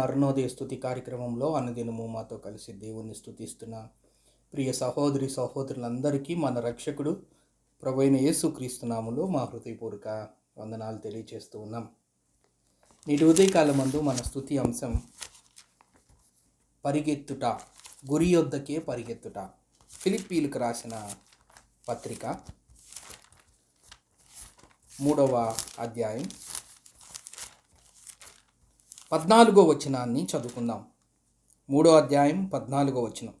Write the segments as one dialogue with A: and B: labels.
A: అరుణోదయ స్తుతి కార్యక్రమంలో అనుదినము మాతో కలిసి దేవుణ్ణి స్తుతిస్తున్న ప్రియ సహోదరి సహోదరులందరికీ మన రక్షకుడు ప్రభువైన యేసుక్రీస్తు నామములో మా హృదయపూర్వక వందనాలు తెలియజేస్తూ ఉన్నాం. నేటి ఉదయకాలమందు మన స్తుతి అంశం పరిగెత్తుట, గురి యొద్దకే పరిగెత్తుట. ఫిలిప్పీలకు రాసిన పత్రిక 3వ అధ్యాయం 14వ వచనాన్ని చదువుకుందాం. 3వ అధ్యాయం 14వ వచనం.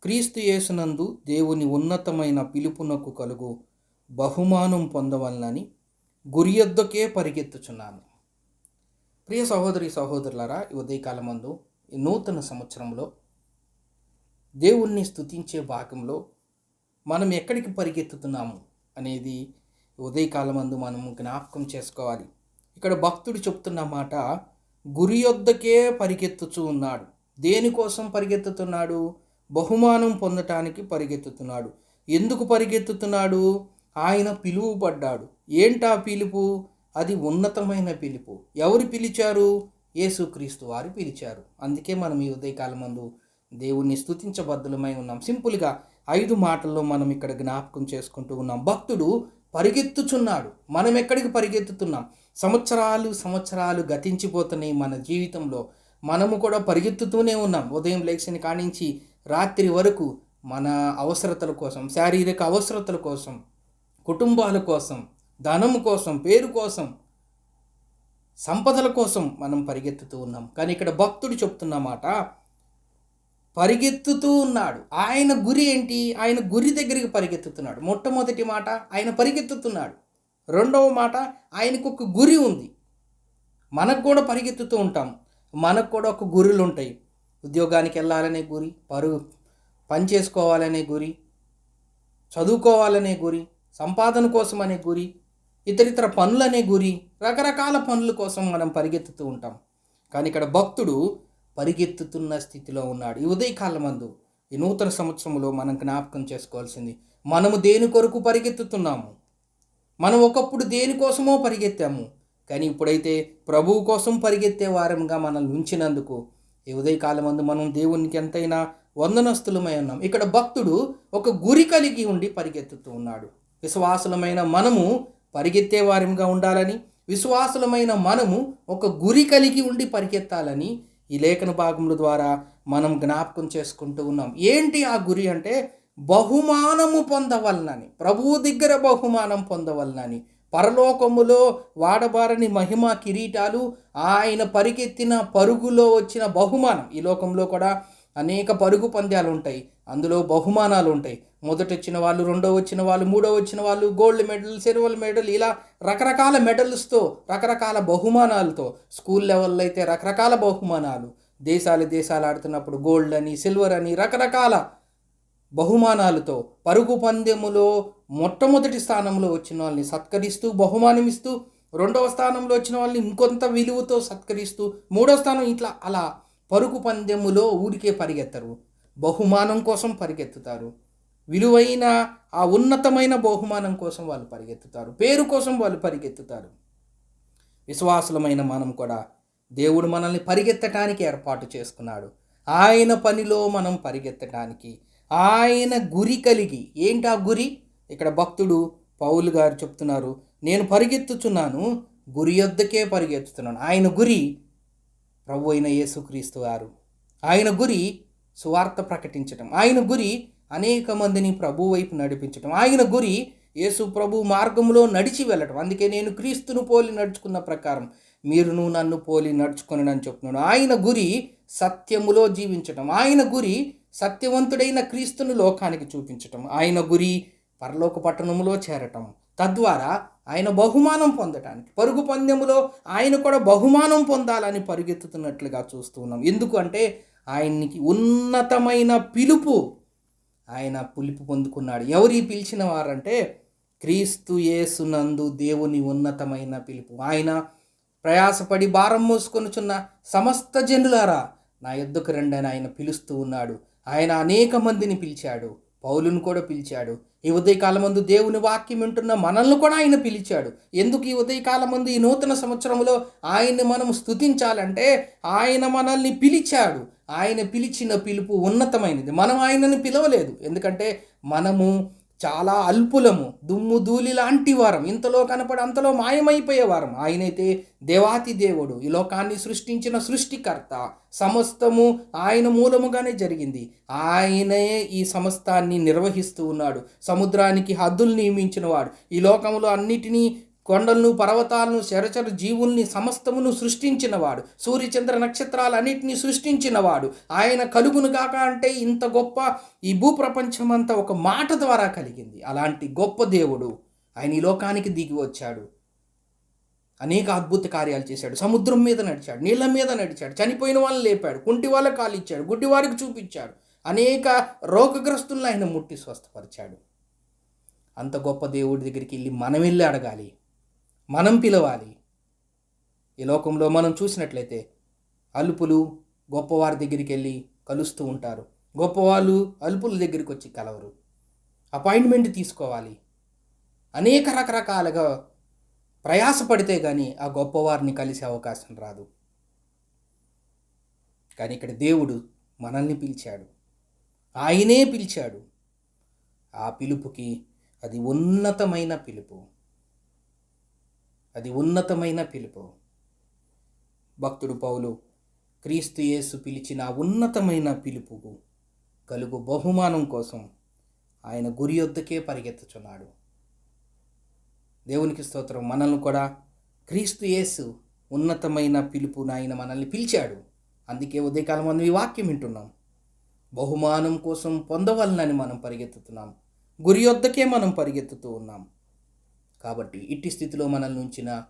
A: క్రీస్తు యేసునందు దేవుని ఉన్నతమైన పిలుపునకు కలుగు బహుమానం పొందవలనని గురి యొద్దకే పరిగెత్తుచున్నాను. ప్రియ సహోదరి సహోదరులారా, ఈ ఉదయకాలమందు ఈ నూతన సంవత్సరంలో దేవుణ్ణి స్తుతించే భాగంలో మనం ఎక్కడికి పరిగెత్తుతున్నాము అనేది ఉదయకాలమందు మనము జ్ఞాపకం చేసుకోవాలి. ఇక్కడ భక్తుడు చెప్తున్న మాట, గురి యొద్దకే పరిగెత్తుచూ ఉన్నాడు. దేనికోసం పరిగెత్తుతున్నాడు? బహుమానం పొందటానికి పరిగెత్తుతున్నాడు. ఎందుకు పరిగెత్తుతున్నాడు? ఆయన పిలువబడ్డాడు. ఏంటా పిలుపు? అది ఉన్నతమైన పిలుపు. ఎవరు పిలిచారు? యేసుక్రీస్తు వారు పిలిచారు. అందుకే మనం ఈ ఉదయకాలమందు దేవుణ్ణి స్తుతించబద్ధులమై ఉన్నాం. సింపుల్గా 5 మాటల్లో మనం ఇక్కడ జ్ఞాపకం చేసుకుంటూ ఉన్నాం. భక్తుడు పరిగెత్తుచున్నాడు. మనం ఎక్కడికి పరిగెత్తుతున్నాం? సంవత్సరాలు గతించిపోతున్నాయి. మన జీవితంలో మనము కూడా పరిగెత్తుతూనే ఉన్నాం. ఉదయం లేచిన కానించి రాత్రి వరకు మన అవసరతల కోసం, శారీరక అవసరతల కోసం, కుటుంబాల కోసం, ధనము కోసం, పేరు కోసం, సంపదల కోసం మనం పరిగెత్తుతూ ఉన్నాం. కానీ ఇక్కడ భక్తుడు చెప్తున్న మాట, పరిగెత్తుతూ ఉన్నాడు. ఆయన గురి ఏంటి? ఆయన గురి దగ్గరికి పరిగెత్తుతున్నాడు. మొట్టమొదటి మాట, ఆయన పరిగెత్తుతున్నాడు. రెండవ మాట, ఆయనకు ఒక గురి ఉంది. మనకు కూడా పరిగెత్తుతూ ఉంటాం. మనకు కూడా ఒక గురులు ఉంటాయి. ఉద్యోగానికి వెళ్ళాలనే గురి, పని చేసుకోవాలనే గురి, చదువుకోవాలనే గురి, సంపాదన కోసం అనే గురి, ఇతరితర పనులనే గురి, రకరకాల పనుల కోసం మనం పరిగెత్తుతూ ఉంటాం. కానీ ఇక్కడ భక్తుడు పరిగెత్తుతున్న స్థితిలో ఉన్నాడు. ఈ ఉదయకాలమందు ఈ నూతన సంవత్సరంలో మనం జ్ఞాపకం చేసుకోవాల్సింది, మనము దేని కొరకు పరిగెత్తుతున్నాము? మనం ఒకప్పుడు దేనికోసమో పరిగెత్తాము, కానీ ఇప్పుడైతే ప్రభువు కోసం పరిగెత్తే వారంగా మనల్ని ఉంచినందుకు ఈ ఉదయకాలమందు మనం దేవునికి ఎంతైనా వందనస్తులమై ఉన్నాం. ఇక్కడ భక్తుడు ఒక గురి కలిగి ఉండి పరిగెత్తుతూ ఉన్నాడు. విశ్వాసులమైన మనము పరిగెత్తే వారంగా ఉండాలని, విశ్వాసులమైన మనము ఒక గురి కలిగి ఉండి పరిగెత్తాలని ఈ లేఖన భాగముల ద్వారా మనం జ్ఞాపకం చేసుకుంటూ ఉన్నాం. ఏంటి ఆ గురి అంటే, బహుమానము పొందవలనని, ప్రభువు దగ్గర బహుమానం పొందవలనని, పరలోకములో వాడబారని మహిమ కిరీటాలు, ఆయన పరిగెత్తిన పరుగులో వచ్చిన బహుమానం. ఈ లోకంలో కూడా అనేక పరుగు పంద్యాలు ఉంటాయి, అందులో బహుమానాలు ఉంటాయి. మొదట వచ్చిన వాళ్ళు, రెండో వచ్చిన వాళ్ళు, మూడో వచ్చిన వాళ్ళు గోల్డ్ మెడల్, సిల్వర్ మెడల్, ఇలా రకరకాల మెడల్స్తో, రకరకాల బహుమానాలతో, స్కూల్ లెవెల్లో అయితే రకరకాల బహుమానాలు, దేశాలు ఆడుతున్నప్పుడు గోల్డ్ అని, సిల్వర్ అని, రకరకాల బహుమానాలతో పరుగు పందెములో మొట్టమొదటి స్థానంలో వచ్చిన వాళ్ళని సత్కరిస్తూ బహుమానమిస్తూ, రెండవ స్థానంలో వచ్చిన వాళ్ళని ఇంకొంత విలువతో సత్కరిస్తూ, మూడో స్థానం, ఇట్లా అలా పరుగు పందెములో ఊరికే పరిగెత్తరు, బహుమానం కోసం పరిగెత్తుతారు. విలువైన ఆ ఉన్నతమైన బహుమానం కోసం వాళ్ళు పరిగెత్తుతారు, పేరు కోసం వాళ్ళు పరిగెత్తుతారు. విశ్వాసులమైన మనం కూడా దేవుడు మనల్ని పరిగెత్తటానికి ఏర్పాటు చేసుకున్నాడు. ఆయన పనిలో మనం పరిగెత్తటానికి, ఆయన గురి కలిగి. ఏంటి ఆ గురి? ఇక్కడ భక్తుడు పౌలు గారు చెప్తున్నారు, నేను పరిగెత్తుచున్నాను, గురి యొద్దకే పరిగెత్తుతున్నాను. ఆయన గురి ప్రభు అయిన యేసుక్రీస్తు వారు. ఆయన గురి సువార్త ప్రకటించటం. ఆయన గురి అనేక మందిని ప్రభు వైపు నడిపించటం. ఆయన గురి యేసు ప్రభు మార్గంలో నడిచి వెళ్ళటం. అందుకే నేను క్రీస్తును పోలి నడుచుకున్న ప్రకారం మీరును నన్ను పోలి నడుచుకుని అని చెప్తున్నాను. ఆయన గురి సత్యములో జీవించటం. ఆయన గురి సత్యవంతుడైన క్రీస్తును లోకానికి చూపించటం. ఆయన గురి పరలోక పట్టణములో చేరటం, తద్వారా ఆయన బహుమానం పొందటానికి, పరుగు పందెములో ఆయన కూడా బహుమానం పొందాలని పరిగెత్తుతున్నట్లుగా చూస్తూ ఉన్నాం. ఎందుకు అంటే ఆయనకి ఉన్నతమైన పిలుపు, ఆయన పిలుపు పొందుకున్నాడు. ఎవరి పిలిచిన వారంటే క్రీస్తు యేసునందు దేవుని ఉన్నతమైన పిలుపు. ఆయన ప్రయాసపడి భారం మోసుకొనుచున్న సమస్త జనులారా నా యొద్దకు రండి అని ఆయన పిలుస్తూ ఉన్నాడు. ఆయన అనేక మందిని పిలిచాడు. పౌలును కూడా పిలిచాడు. ఈ ఉదయకాలమందు దేవుని వాక్యం వింటున్న మనల్ని కూడా ఆయన పిలిచాడు. ఎందుకు ఈ ఉదయకాలమందు ఈ నూతన సంవత్సరంలో ఆయన్ని మనం స్తుతించాలంటే ఆయన మనల్ని పిలిచాడు. ఆయన పిలిచిన పిలుపు ఉన్నతమైనది. మనం ఆయనను పిలవలేదు. ఎందుకంటే మనము చాలా అల్పులము, దుమ్ము ధూళి లాంటి వారం, ఇంతలో కనపడి అంతలో మాయమైపోయేవారం. ఆయనైతే దేవాతి దేవుడు, ఈ లోకాన్ని సృష్టించిన సృష్టికర్త. సమస్తము ఆయన మూలముగానే జరిగింది. ఆయనే ఈ సమస్తాన్ని నిర్వహిస్తూ ఉన్నాడు. సముద్రానికి హద్దులు నియమించిన వాడు, ఈ లోకంలో అన్నిటినీ, కొండలను, పర్వతాలను, చరచర జీవుల్ని సమస్తమును సృష్టించినవాడు, సూర్యచంద్ర నక్షత్రాలన్నిటినీ సృష్టించినవాడు. ఆయన కలుగును గాక అంటే ఇంత గొప్ప ఈ భూప్రపంచమంతా ఒక మాట ద్వారా కలిగింది. అలాంటి గొప్ప దేవుడు ఆయన ఈ లోకానికి దిగి వచ్చాడు. అనేక అద్భుత కార్యాలు చేశాడు. సముద్రం మీద నడిచాడు, నీళ్ళ మీద నడిచాడు, చనిపోయిన వాళ్ళని లేపాడు, కుంటి వాళ్ళకి కాలు ఇచ్చాడు, గుడ్డి వారికి చూపించాడు, అనేక రోగగ్రస్తులను ఆయన ముట్టి స్వస్థపరిచాడు. అంత గొప్ప దేవుడి దగ్గరికి మనం వెళ్ళి అడగాలి, మనం పిలవాలి. ఈ లోకంలో మనం చూసినట్లయితే అల్పులు గొప్పవారి దగ్గరికి వెళ్ళి కలుస్తూ ఉంటారు. గొప్పవాళ్ళు అల్పుల దగ్గరికి వచ్చి కలవరు. అపాయింట్మెంట్ తీసుకోవాలి. అనేక రకరకాలుగా ప్రయాసపడితే కానీ ఆ గొప్పవారిని కలిసే అవకాశం రాదు. కానీ ఇక్కడ దేవుడు మనల్ని పిలిచాడు. ఆయనే పిలిచాడు. ఆ పిలుపుకి అది ఉన్నతమైన పిలుపు. అది ఉన్నతమైన పిలుపు. భక్తుడు పౌలు క్రీస్తు యేసు పిలిచిన ఉన్నతమైన పిలుపుకు కలుగు బహుమానం కోసం ఆయన గురి యొద్దకే పరిగెత్తుచున్నాడు. దేవునికి స్తోత్రం. మనల్ని కూడా క్రీస్తు యేసు ఉన్నతమైన పిలుపును ఆయన మనల్ని పిలిచాడు. అందుకే ఉదయకాలం మనం ఈ వాక్యం వింటున్నాం. బహుమానం కోసం పొందవలనని మనం పరిగెత్తుతున్నాం. గురి యొద్దకే మనం పరిగెత్తుతూ ఉన్నాం. కాబట్టి ఇట్టి స్థితిలో మనల్ని ఉంచిన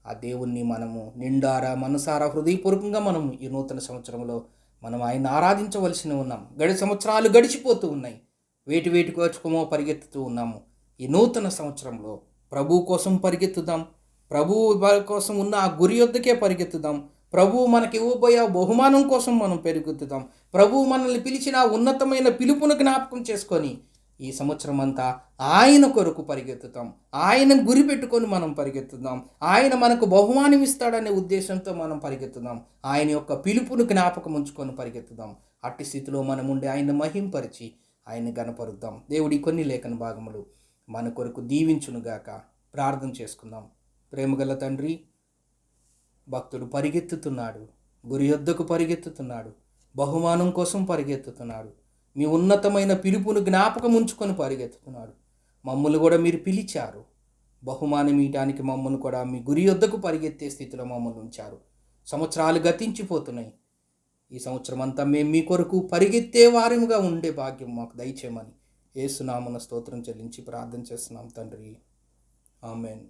A: ఆ దేవుణ్ణి మనము నిండారా మనసారా హృదయపూర్వకంగా మనం ఈ నూతన సంవత్సరంలో మనం ఆయన ఆరాధించవలసి ఉన్నాం. సంవత్సరాలు గడిచిపోతూ ఉన్నాయి. వేటి కోచుకోమో పరిగెత్తుతూ ఉన్నాము. ఈ నూతన సంవత్సరంలో ప్రభు కోసం పరిగెత్తుదాం. ప్రభు కోసం ఉన్న ఆ గురి యొద్దకే పరిగెత్తుదాం. ప్రభువు మనకి ఇవ్వబోయే బహుమానం కోసం మనం పరిగెత్తుదాం. ప్రభువు మనల్ని పిలిచిన ఉన్నతమైన పిలుపును జ్ఞాపకం చేసుకొని ఈ సంవత్సరం అంతా ఆయన కొరకు పరిగెత్తుతాం. ఆయన గురి పెట్టుకొని మనం పరిగెత్తుదాం. ఆయన మనకు బహుమానం ఇస్తాడనే ఉద్దేశంతో మనం పరిగెత్తుదాం. ఆయన యొక్క పిలుపును జ్ఞాపకం ఉంచుకొని పరిగెత్తుదాం. అట్టి స్థితిలో మనం ఉండి ఆయన మహింపరిచి ఆయన గణపరుద్దాం. దేవుడి కొన్ని లేఖన భాగములు మన కొరకు దీవించునుగాక. ప్రార్థన చేసుకుందాం. ప్రేమగల తండ్రి, భక్తుడు పరిగెత్తుతున్నాడు, గురి యొద్దకు పరిగెత్తుతున్నాడు, బహుమానం కోసం పరిగెత్తుతున్నాడు, మీ ఉన్నతమైన పిలుపును జ్ఞాపకం ఉంచుకొని పరిగెత్తుతున్నాడు. మమ్మల్ని కూడా మీరు పిలిచారు. బహుమానం ఇయటానికి మమ్మల్ని కూడా మీ గురి యొద్దకు పరిగెత్తే స్థితిలో మమ్మల్ని ఉంచారు. సంవత్సరాలు గతించిపోతున్నాయి. ఈ సంవత్సరం అంతా మేము మీ కొరకు పరిగెత్తే వారిగా ఉండే భాగ్యం మాకు దయచేయమని యేసు నామమున స్తోత్రం చెల్లించి ప్రార్థన చేస్తున్నాం తండ్రి. ఆమేన్.